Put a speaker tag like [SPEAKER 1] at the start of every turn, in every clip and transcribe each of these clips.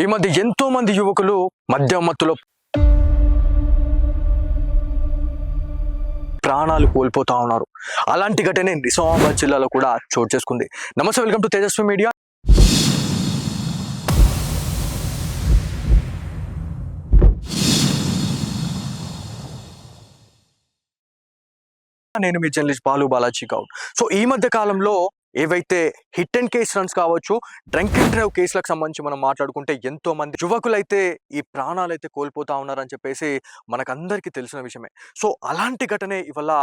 [SPEAKER 1] ఈ మధ్య ఎంతో మంది యువకులు మద్యం మత్తులో ప్రాణాలు కోల్పోతా ఉన్నారు. అలాంటి ఘటనే నిజామాబాద్ జిల్లాలో కూడా చోటు చేసుకుంది. నమస్తే, వెల్కమ్ టు తేజస్వి మీడియా. నేను మీ జర్నలిస్ట్ బాలాజీ గౌడ్. సో ఈ మధ్య కాలంలో ఏవైతే హిట్ అండ్ కేస్ రన్స్ కావచ్చు, డ్రంక్ అండ్ డ్రైవ్ కేసులకు సంబంధించి మనం మాట్లాడుకుంటే ఎంతో మంది యువకులైతే ఈ ప్రాణాలు అయితే కోల్పోతా ఉన్నారని చెప్పేసి మనకందరికీ తెలిసిన విషయమే. సో అలాంటి ఘటనే ఇవాళ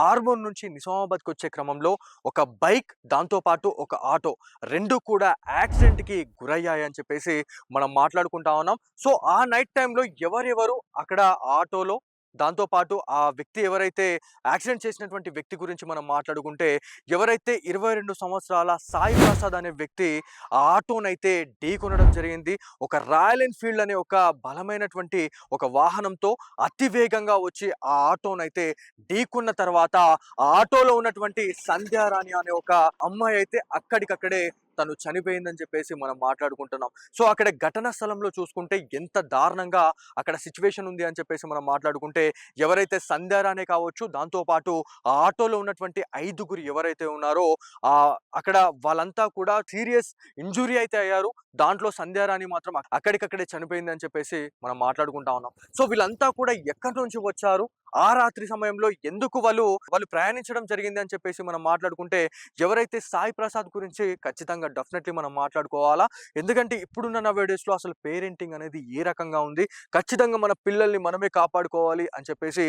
[SPEAKER 1] ఆర్మూర్ నుంచి నిజామాబాద్కి వచ్చే క్రమంలో ఒక బైక్, దాంతోపాటు ఒక ఆటో రెండు కూడా యాక్సిడెంట్కి గురయ్యాయని చెప్పేసి మనం మాట్లాడుకుంటా ఉన్నాం. సో ఆ నైట్ టైంలో ఎవరెవరు అక్కడ ఆటోలో, దాంతోపాటు ఆ వ్యక్తి ఎవరైతే యాక్సిడెంట్ చేసినటువంటి వ్యక్తి గురించి మనం మాట్లాడుకుంటే, ఎవరైతే 22 సంవత్సరాల సాయి ప్రసాద్ అనే వ్యక్తి ఆ ఆటోనైతే ఢీకొనడం జరిగింది. ఒక రాయల్ ఎన్ఫీల్డ్ అనే ఒక బలమైనటువంటి ఒక వాహనంతో అతి వేగంగా వచ్చి ఆ ఆటోనైతే ఢీకొన్న తర్వాత ఆ ఆటోలో ఉన్నటువంటి సంధ్యారాణి అనే ఒక అమ్మాయి అయితే అక్కడికక్కడే తను చనిపోయిందని చెప్పేసి మనం మాట్లాడుకుంటున్నాం. సో అక్కడ ఘటనా స్థలంలో చూసుకుంటే ఎంత దారుణంగా అక్కడ సిచ్యువేషన్ ఉంది అని చెప్పేసి మనం మాట్లాడుకుంటే, ఎవరైతే సంధ్యారాణి కావచ్చు, దాంతోపాటు ఆ ఆటోలో ఉన్నటువంటి 5గురు ఎవరైతే ఉన్నారో అక్కడ వాళ్ళంతా కూడా సీరియస్ ఇంజురీ అయితే అయ్యారు. దాంట్లో సంధ్యారాణి మాత్రం అక్కడికక్కడే చనిపోయింది అని చెప్పేసి మనం మాట్లాడుకుంటా ఉన్నాం. సో వీళ్ళంతా కూడా ఎక్కడి నుంచి వచ్చారు, ఆ రాత్రి సమయంలో ఎందుకు వాళ్ళు ప్రయాణించడం జరిగింది అని చెప్పేసి మనం మాట్లాడుకుంటే, ఎవరైతే సాయి ప్రసాద్ గురించి ఖచ్చితంగా డెఫినెట్లీ మనం మాట్లాడుకోవాలా. ఎందుకంటే ఇప్పుడున్న నవేడేస్ లో అసలు పేరెంటింగ్ అనేది ఏ రకంగా ఉంది, ఖచ్చితంగా మన పిల్లల్ని మనమే కాపాడుకోవాలి అని చెప్పేసి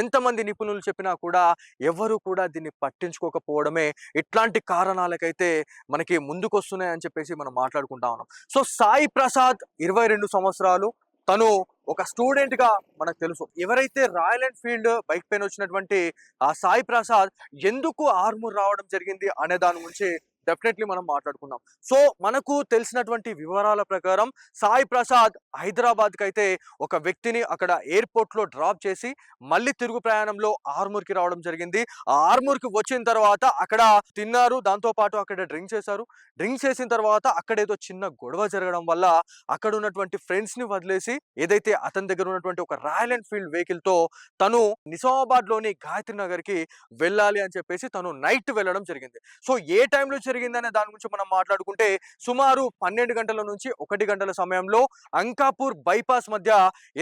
[SPEAKER 1] ఎంతమంది నిపుణులు చెప్పినా కూడా ఎవరు కూడా దీన్ని పట్టించుకోకపోవడమే ఇట్లాంటి కారణాలకైతే మనకి ముందుకొస్తున్నాయి అని చెప్పేసి మనం మాట్లాడుకుంటా ఉన్నాం. సో సాయి ప్రసాద్ 22 సంవత్సరాలు, తను ఒక స్టూడెంట్ గా మనకు తెలుసు. ఎవరైతే రాయల్ ఎన్ఫీల్డ్ బైక్ పైన వచ్చినటువంటి ఆ సాయి ప్రసాద్ ఎందుకు ఆర్మూర్ రావడం జరిగింది అనే దాని గురించి డెఫినెట్లీ మనం మాట్లాడుకుందాం. సో మనకు తెలిసినటువంటి వివరాల ప్రకారం సాయి ప్రసాద్ హైదరాబాద్కి అయితే ఒక వ్యక్తిని అక్కడ ఎయిర్పోర్ట్ లో డ్రాప్ చేసి మళ్ళీ తిరుగు ప్రయాణంలో ఆర్మూర్కి రావడం జరిగింది. ఆ ఆర్మూర్కి వచ్చిన తర్వాత అక్కడ తిన్నారు, దాంతో పాటు అక్కడ డ్రింక్ చేశారు. డ్రింక్ చేసిన తర్వాత అక్కడ ఏదో చిన్న గొడవ జరగడం వల్ల అక్కడ ఉన్నటువంటి ఫ్రెండ్స్ ని వదిలేసి ఏదైతే అతని దగ్గర ఉన్నటువంటి ఒక రాయల్ ఎన్ఫీల్డ్ వెహికల్ తో తను నిజామాబాద్ లోని గాయత్రి నగర్ కి వెళ్ళాలి అని చెప్పేసి తను నైట్ వెళ్ళడం జరిగింది. సో ఏ టైంలో జరిగిందనే దాని గురించి మనం మాట్లాడుకుంటే, సుమారు 12 గంటల నుంచి 1 గంటల సమయంలో అంకాపూర్ బైపాస్ మధ్య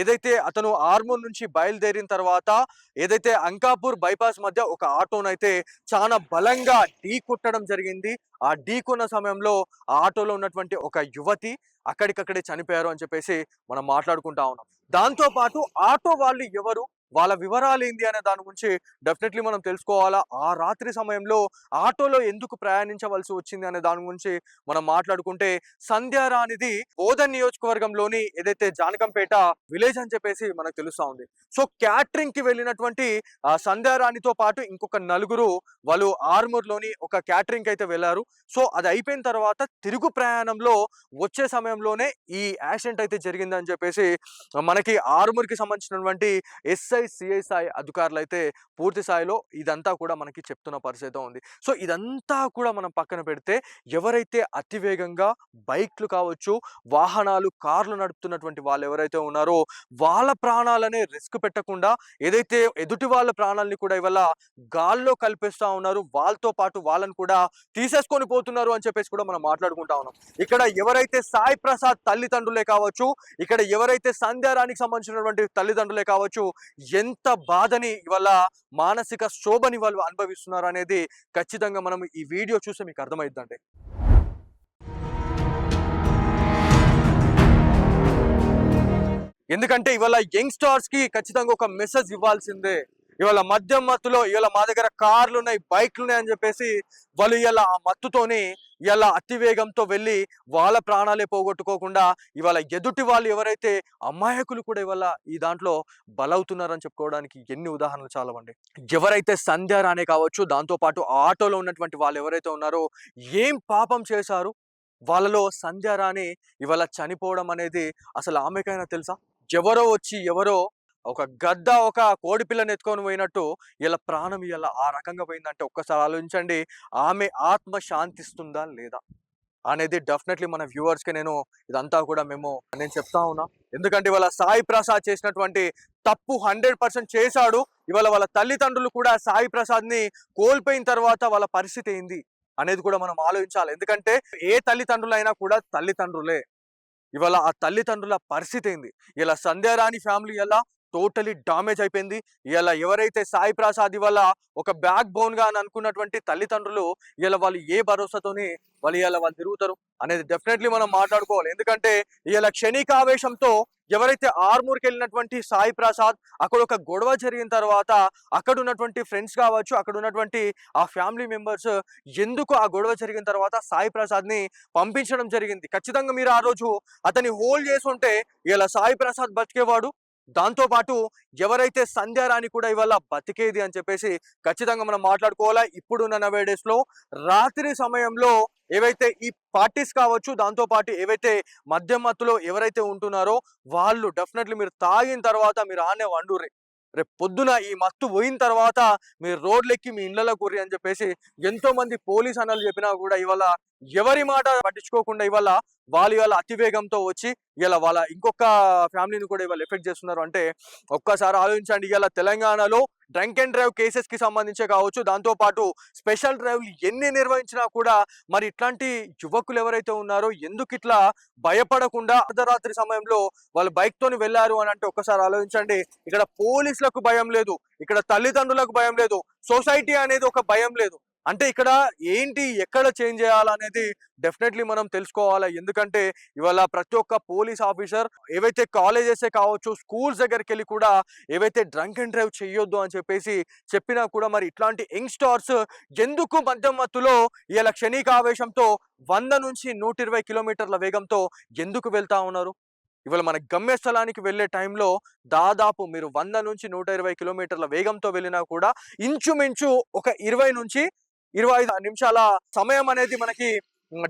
[SPEAKER 1] ఏదైతే అతను ఆర్మూర్ నుంచి బయలుదేరిన తర్వాత ఏదైతే అంకాపూర్ బైపాస్ మధ్య ఒక ఆటోనైతే చాలా బలంగా ఢీ కొట్టడం జరిగింది. ఆ ఢీకొన్న సమయంలో ఆ ఆటోలో ఉన్నటువంటి ఒక యువతి అక్కడికక్కడే చనిపోయారు అని చెప్పేసి మనం మాట్లాడుకుంటా ఉన్నాం. దాంతో పాటు ఆటో వాళ్ళు ఎవరు, వాళ్ళ వివరాలు ఏంది అనే దాని గురించి డెఫినెట్లీ మనం తెలుసుకోవాలా. ఆ రాత్రి సమయంలో ఆటోలో ఎందుకు ప్రయాణించవలసి వచ్చింది అనే దాని గురించి మనం మాట్లాడుకుంటే, సంధ్యారాణిది బోధన్ నియోజకవర్గంలోని ఏదైతే జానకంపేట విలేజ్ అని చెప్పేసి మనకు తెలుస్తా ఉంది. సో క్యాటరింగ్ కి వెళ్ళినటువంటి సంధ్యారాణితో పాటు ఇంకొక నలుగురు వాళ్ళు ఆర్మూర్ లోని ఒక క్యాటరింగ్ అయితే వెళ్ళారు. సో అది అయిపోయిన తర్వాత తిరుగు ప్రయాణంలో వచ్చే సమయంలోనే ఈ యాక్సిడెంట్ అయితే జరిగిందని చెప్పేసి మనకి ఆర్మూర్ కి సంబంధించినటువంటి ఎస్ఐ సిఐ అధికారులు అయితే పూర్తి స్థాయిలో ఇదంతా కూడా మనకి చెప్తున్న పరిస్థితి ఉంది. సో ఇదంతా కూడా మనం పక్కన పెడితే, ఎవరైతే అతివేగంగా బైక్లు కావచ్చు, వాహనాలు, కార్లు నడుపుతున్నటువంటి వాళ్ళు ఎవరైతే ఉన్నారో వాళ్ళ ప్రాణాలనే రిస్క్ పెట్టకుండా ఏదైతే ఎదుటి వాళ్ళ ప్రాణాలని కూడా ఇవాళ గాల్లో కల్పిస్తా ఉన్నారు, వాళ్ళతో పాటు వాళ్ళని కూడా తీసేసుకొని పోతున్నారు అని చెప్పేసి కూడా మనం మాట్లాడుకుంటా ఉన్నాం. ఇక్కడ ఎవరైతే సాయి ప్రసాద్ తల్లిదండ్రులే కావచ్చు, ఇక్కడ ఎవరైతే సంధ్యారానికి సంబంధించినటువంటి తల్లిదండ్రులే కావచ్చు, ఎంత బాధని ఇవాళ మానసిక శోభని వాళ్ళు అనుభవిస్తున్నారు అనేది ఖచ్చితంగా మనం ఈ వీడియో చూస్తే మీకు అర్థమైద్దండి. ఎందుకంటే ఇవాళ యంగ్స్టర్స్ కి ఖచ్చితంగా ఒక మెసేజ్ ఇవ్వాల్సిందే. ఇవాళ మద్యం మత్తులో ఇవాళ మా దగ్గర కార్లు ఉన్నాయి, బైక్లు ఉన్నాయి అని చెప్పేసి వాళ్ళు ఇవాళ ఆ మత్తుతోని ఇవాళ అతివేగంతో వెళ్ళి వాళ్ళ ప్రాణాలే పోగొట్టుకోకుండా ఇవాళ ఎదుటి వాళ్ళు ఎవరైతే అమాయకులు కూడా ఇవాళ ఈ దాంట్లో బలవుతున్నారని చెప్పుకోవడానికి ఎన్ని ఉదాహరణలు చాలవండి. ఎవరైతే సంధ్యారాణి కావచ్చు, దాంతో పాటు ఆటోలో ఉన్నటువంటి వాళ్ళు ఎవరైతే ఉన్నారో ఏం పాపం చేశారు, వాళ్ళలో సంధ్యారాణి ఇవాళ చనిపోవడం అనేది అసలు ఆమెకైనా తెలుసా? ఎవరో ఒక గద్ద ఒక కోడి పిల్లని ఎత్తుకొని పోయినట్టు ఇలా ప్రాణం ఇలా ఆ రకంగా పోయిందంటే ఒక్కసారి ఆలోచించండి, ఆమె ఆత్మ శాంతిస్తుందా లేదా? అనేది డెఫినెట్లీ మన వ్యూవర్స్ కి ఇదంతా కూడా నేను చెప్తా ఉన్నా. ఎందుకంటే ఇవాళ సాయి ప్రసాద్ చేసినటువంటి తప్పు 100% చేశాడు. ఇవాళ వాళ్ళ తల్లిదండ్రులు కూడా సాయి ప్రసాద్ ని కోల్పోయిన తర్వాత వాళ్ళ పరిస్థితి ఏంది అనేది కూడా మనం ఆలోచించాలి. ఎందుకంటే ఏ తల్లిదండ్రులైనా కూడా తల్లిదండ్రులే. ఇవాళ ఆ తల్లిదండ్రుల పరిస్థితి ఏంది? ఇలా సంధ్యారాణి ఫ్యామిలీ ఎలా టోటలీ డామేజ్ అయిపోయింది. ఇలా ఎవరైతే సాయి ప్రసాద్ ఇవాళ ఒక బ్యాక్ బోన్ గా అని అనుకున్నటువంటి తల్లిదండ్రులు ఇలా వాళ్ళు ఏ భరోసాతోని వాళ్ళు తిరుగుతారు అనేది డెఫినెట్లీ మనం మాట్లాడుకోవాలి. ఎందుకంటే ఇలా క్షణికావేశంతో ఎవరైతే ఆర్మూర్కి వెళ్ళినటువంటి సాయి ప్రసాద్ అక్కడ ఒక గొడవ జరిగిన తర్వాత అక్కడ ఉన్నటువంటి ఫ్రెండ్స్ కావచ్చు, అక్కడ ఉన్నటువంటి ఆ ఫ్యామిలీ మెంబర్స్ ఎందుకు ఆ గొడవ జరిగిన తర్వాత సాయి ప్రసాద్ ని పంపించడం జరిగింది. ఖచ్చితంగా మీరు ఆ రోజు అతన్ని హోల్డ్ చేసి ఉంటే ఇలా సాయి ప్రసాద్ బతికేవాడు. దాంతో పాటు ఎవరైతే సంధ్యారాణి కూడా ఇవాళ బతికేది అని చెప్పేసి ఖచ్చితంగా మనం మాట్లాడుకోవాలా. ఇప్పుడున్న నవే డేస్ లో రాత్రి సమయంలో ఏవైతే ఈ పార్టీస్ కావచ్చు, దాంతో పాటు ఏవైతే మద్యం మత్తులో ఎవరైతే ఉంటున్నారో వాళ్ళు డెఫినెట్లీ మీరు తాగిన తర్వాత మీరు ఆనే వండుర్రి. రేపు పొద్దున ఈ మత్తు పోయిన తర్వాత మీరు రోడ్లెక్కి మీ ఇళ్లలో కూర్రి అని చెప్పేసి ఎంతో మంది పోలీస్ అన్నలు చెప్పినా కూడా ఇవాళ ఎవరి మాట పట్టించుకోకుండా ఇవాళ అతివేగంతో వచ్చి ఇలా వాళ్ళ ఇంకొక ఫ్యామిలీని కూడా ఇవాళ ఎఫెక్ట్ చేస్తున్నారు. అంటే ఒక్కసారి ఆలోచించండి. ఇవాళ తెలంగాణలో డ్రంక్ అండ్ డ్రైవ్ కేసెస్ కి సంబంధించే కావచ్చు, దాంతో పాటు స్పెషల్ డ్రైవ్లు ఎన్ని నిర్వహించినా కూడా మరి ఇట్లాంటి యువకులు ఎవరైతే ఉన్నారో ఎందుకు ఇట్లా భయపడకుండా అర్ధరాత్రి సమయంలో వాళ్ళు బైక్ తోని వెళ్ళారు అని అంటే ఒక్కసారి ఆలోచించండి. ఇక్కడ పోలీసులకు భయం లేదు, ఇక్కడ తల్లిదండ్రులకు భయం లేదు, సొసైటీ అనేది ఒక భయం లేదు. అంటే ఇక్కడ ఏంటి ఎక్కడ చేంజ్ చేయాలనేది డెఫినెట్లీ మనం తెలుసుకోవాలి. ఎందుకంటే ఇవాళ ప్రతి ఒక్క పోలీస్ ఆఫీసర్ ఏవైతే కాలేజెస్ కావచ్చు, స్కూల్స్ దగ్గరికి వెళ్ళి కూడా ఏవైతే డ్రంక్ అండ్ డ్రైవ్ చేయొద్దు అని చెప్పేసి చెప్పినా కూడా మరి ఇట్లాంటి యంగ్స్టర్స్ ఎందుకు మద్యం మత్తులో ఇలా క్షణికావేశంతో 100 నుంచి 120 కిలోమీటర్ల వేగంతో ఎందుకు వెళ్తా ఉన్నారు? ఇవాళ మన గమ్యస్థలానికి వెళ్ళే టైంలో దాదాపు మీరు 100 నుంచి 120 కిలోమీటర్ల వేగంతో వెళ్ళినా కూడా ఇంచుమించు ఒక 20 నుంచి 25 నిమిషాల సమయం అనేది మనకి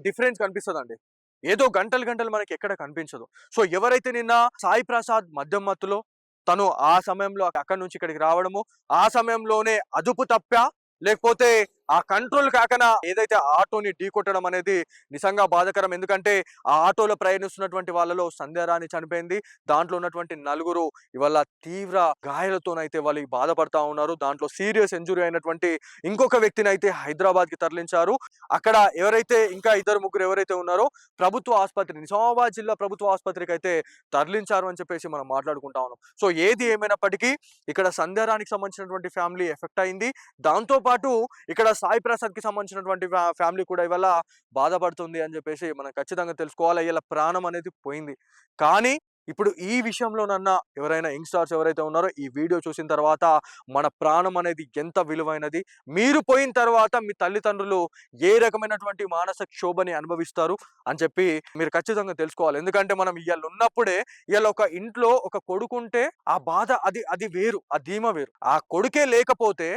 [SPEAKER 1] డిఫరెన్స్ కనిపిస్తుందండి. ఏదో గంటలు గంటలు మనకి ఎక్కడ కనిపించదు. సో ఎవరైతే నిన్న సాయి ప్రసాద్ మద్యం మత్తులో తను ఆ సమయంలో అక్కడి నుంచి ఇక్కడికి రావడము, ఆ సమయంలోనే అదుపు తప్పా లేకపోతే ఆ కంట్రోల్ కాకనా ఏదైతే ఆటోని ఢీకొట్టడం అనేది నిజంగా బాధాకరం. ఎందుకంటే ఆ ఆటోలో ప్రయాణిస్తున్నటువంటి వాళ్ళలో సంధ్యారాణి చనిపోయింది. దాంట్లో ఉన్నటువంటి నలుగురు ఇవాళ తీవ్ర గాయాలతోనైతే వాళ్ళు బాధపడతా ఉన్నారు. దాంట్లో సీరియస్ ఇంజురీ అయినటువంటి ఇంకొక వ్యక్తిని అయితే హైదరాబాద్ కి తరలించారు. అక్కడ ఎవరైతే ఇంకా ఇద్దరు ముగ్గురు ఎవరైతే ఉన్నారో ప్రభుత్వ ఆసుపత్రి, నిజామాబాద్ జిల్లా ప్రభుత్వ ఆసుపత్రికి అయితే తరలించారు అని చెప్పేసి మనం మాట్లాడుకుంటా ఉన్నాం. సో ఏది ఏమైనప్పటికీ ఇక్కడ సంధ్యారాణికి సంబంధించినటువంటి ఫ్యామిలీ ఎఫెక్ట్ అయింది. దాంతో పాటు ఇక్కడ సాయి ప్రసాద్ కి సంబంధించినటువంటి ఫ్యామిలీ కూడా ఇవాళ బాధపడుతుంది అని చెప్పేసి మనం ఖచ్చితంగా తెలుసుకోవాలి. ఇలా ప్రాణం అనేది పోయింది. కానీ ఇప్పుడు ఈ విషయంలోనన్నా ఎవరైనా యంగ్స్టర్స్ ఎవరైతే ఉన్నారో ఈ వీడియో చూసిన తర్వాత మన ప్రాణం అనేది ఎంత విలువైనది, మీరు పోయిన తర్వాత మీ తల్లిదండ్రులు ఏ రకమైనటువంటి మానసిక క్షోభని అనుభవిస్తారు అని చెప్పి మీరు ఖచ్చితంగా తెలుసుకోవాలి. ఎందుకంటే మనం ఇవాళ ఉన్నప్పుడే ఇవాళ ఒక ఇంట్లో ఒక కొడుకుంటే ఆ బాధ అది వేరు, ఆ ధీమ వేరు. ఆ కొడుకే లేకపోతే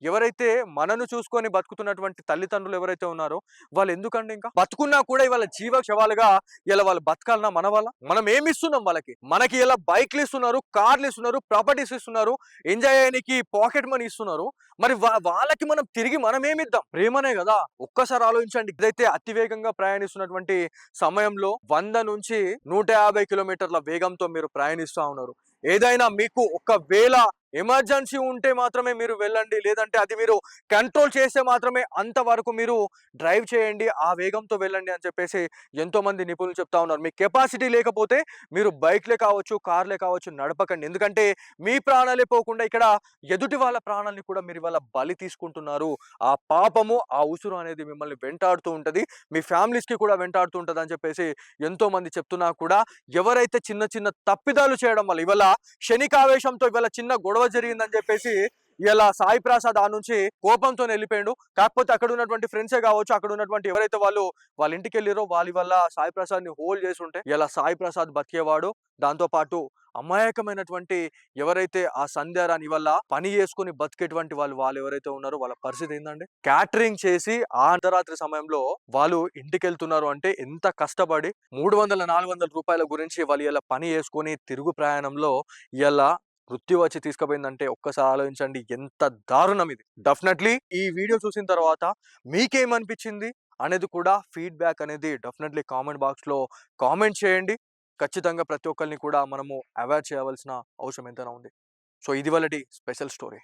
[SPEAKER 1] ఎవరైతే మనను చూసుకొని బతుకుతున్నటువంటి తల్లిదండ్రులు ఎవరైతే ఉన్నారో వాళ్ళు ఎందుకండి ఇంకా బతుకున్నా కూడా ఇవాళ జీవ శవాలుగా ఇలా వాళ్ళు బతకాలన్నా మన వల్ల మనం ఏమి ఇస్తున్నాం వాళ్ళకి? మనకి ఇలా బైక్లు ఇస్తున్నారు, కార్లు ఇస్తున్నారు, ప్రాపర్టీస్ ఇస్తున్నారు, ఎంజాయ్ చేయడానికి పాకెట్ మనీ ఇస్తున్నారు. మరి వాళ్ళకి మనం తిరిగి మనం ఏమిద్దాం? ప్రేమనే కదా. ఒక్కసారి ఆలోచించండి. ఇదైతే అతివేగంగా ప్రయాణిస్తున్నటువంటి సమయంలో 100 నుంచి 150 కిలోమీటర్ల వేగంతో మీరు ప్రయాణిస్తూ ఉన్నారు. ఏదైనా మీకు ఒకవేళ ఎమర్జెన్సీ ఉంటే మాత్రమే మీరు వెళ్ళండి, లేదంటే అది మీరు కంట్రోల్ చేస్తే మాత్రమే అంతవరకు మీరు డ్రైవ్ చేయండి, ఆ వేగంతో వెళ్ళండి అని చెప్పేసి ఎంతో మంది నిపుణులు చెప్తా ఉన్నారు. మీ కెపాసిటీ లేకపోతే మీరు బైక్లే కావచ్చు, కార్లే కావచ్చు నడపకండి. ఎందుకంటే మీ ప్రాణాలే పోకుండా ఇక్కడ ఎదుటి వాళ్ళ ప్రాణాలని కూడా మీరు ఇవాళ బలి తీసుకుంటున్నారు. ఆ పాపము, ఆ ఉసురు అనేది మిమ్మల్ని వెంటాడుతూ ఉంటది, మీ ఫ్యామిలీస్ కి కూడా వెంటాడుతూ ఉంటది అని చెప్పేసి ఎంతో మంది చెప్తున్నా కూడా ఎవరైతే చిన్న చిన్న తప్పిదాలు చేయడం వల్ల ఇవాళ క్షణికావేశంతో ఇవాళ చిన్న గొడవ జరిగిందని చెప్పేసి ఇలా సాయి ప్రసాద్ ఆ నుంచి కోపంతో వెళ్ళిపోయాడు. కాకపోతే అక్కడ ఉన్నటువంటి ఫ్రెండ్సే కావచ్చు, అక్కడ ఉన్నటువంటి ఎవరైతే వాళ్ళ ఇంటికి వెళ్ళారో వాళ్ళ వల్ల సాయి ప్రసాద్ ని హోల్డ్ చేసి ఉంటే ఇలా సాయి ప్రసాద్ బతికేవాడు. దాంతో పాటు అమాయకమైనటువంటి ఎవరైతే ఆ సంధ్యారాణి వల్ల పని చేసుకుని బతికేటువంటి వాళ్ళు ఎవరైతే ఉన్నారో వాళ్ళ పరిస్థితి ఏందండి? క్యాటరింగ్ చేసి ఆ అర్ధరాత్రి సమయంలో వాళ్ళు ఇంటికి వెళ్తున్నారు అంటే ఎంత కష్టపడి 300-400 రూపాయల గురించి వాళ్ళు ఇలా పని చేసుకొని తిరుగు ప్రయాణంలో ఇలా మృత్యు వచ్చి తీసుకుపోయిందంటే ఒక్కసారి ఆలోచించండి ఎంత దారుణం ఇది. డెఫినెట్లీ ఈ వీడియో చూసిన తర్వాత మీకేమనిపించింది అనేది కూడా ఫీడ్‌బ్యాక్ అనేది డెఫినెట్‌లీ కామెంట్ బాక్స్‌లో కామెంట్ చేయండి. ఖచ్చితంగా ప్రతి ఒక్కరిని కూడా మనము అవేర్ చేయవలసిన అవసరం ఎంతైనా ఉంది. సో, ఇది ఇవాల్టి స్పెషల్ స్టోరీ.